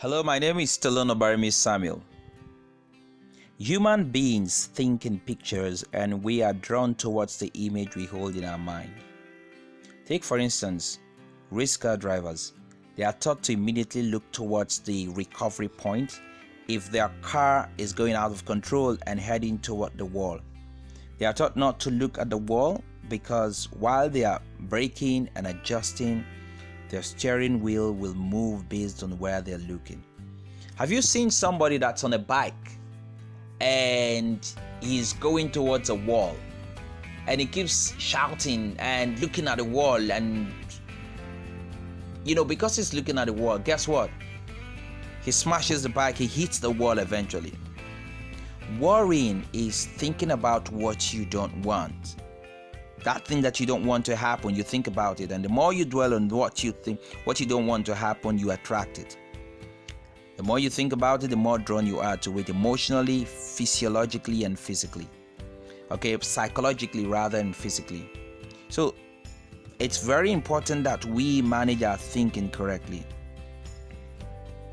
Hello, my name is Stallone-Obaraemi Samuel. Human beings think in pictures and we are drawn towards the image we hold in our mind. Take for instance, race car drivers. They are taught to immediately look towards the recovery point if their car is going out of control and heading toward the wall. They are taught not to look at the wall because while they are braking and adjusting, their steering wheel will move based on where they're looking. Have you seen somebody that's on a bike and he's going towards a wall and he keeps shouting and looking at the wall, and because he's looking at the wall, guess what? He smashes the bike, he hits the wall eventually. Worrying is thinking about what you don't want. That thing that you don't want to happen, you think about it, and the more you dwell on what you don't want to happen, you attract it. The more you think about it, the more drawn you are to it emotionally, physiologically, and physically. Okay, psychologically rather than physically. So it's very important that we manage our thinking correctly.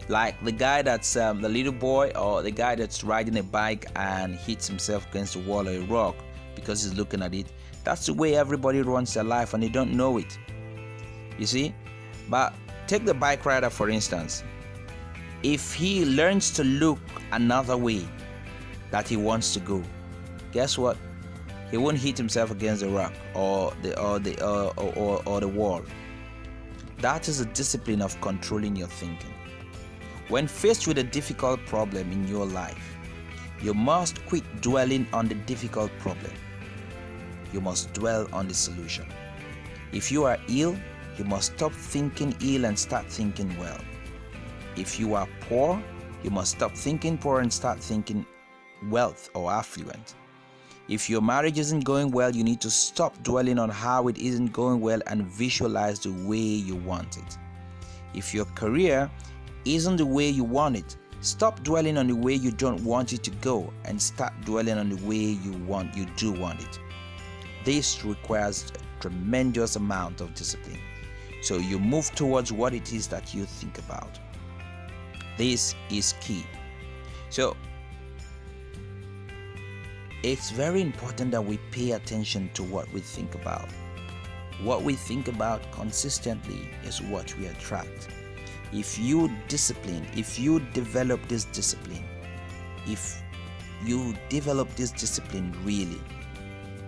Like the guy that's the little boy, or the guy that's riding a bike and hits himself against a wall or a rock because he's looking at it. That's the way everybody runs their life and they don't know it. You see? But take the bike rider for instance. If he learns to look another way that he wants to go, guess what? He won't hit himself against the rock or the wall. That is a discipline of controlling your thinking. When faced with a difficult problem in your life, you must quit dwelling on the difficult problem. You must dwell on the solution. If you are ill, you must stop thinking ill and start thinking well. If you are poor, you must stop thinking poor and start thinking wealth or affluent. If your marriage isn't going well, you need to stop dwelling on how it isn't going well and visualize the way you want it. If your career isn't the way you want it, stop dwelling on the way you don't want it to go and start dwelling on the way you do want it. This requires a tremendous amount of discipline. So you move towards what it is that you think about. This is key. So it's very important that we pay attention to what we think about. What we think about consistently is what we attract. If you develop this discipline really,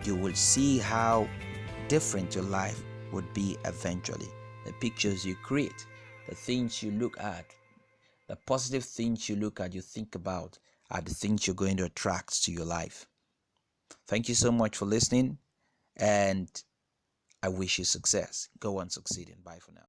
you will see how different your life would be eventually. The pictures you create, the things you look at, the positive things you look at, you think about, are the things you're going to attract to your life. Thank you so much for listening, and I wish you success. Go on succeeding. Bye for now.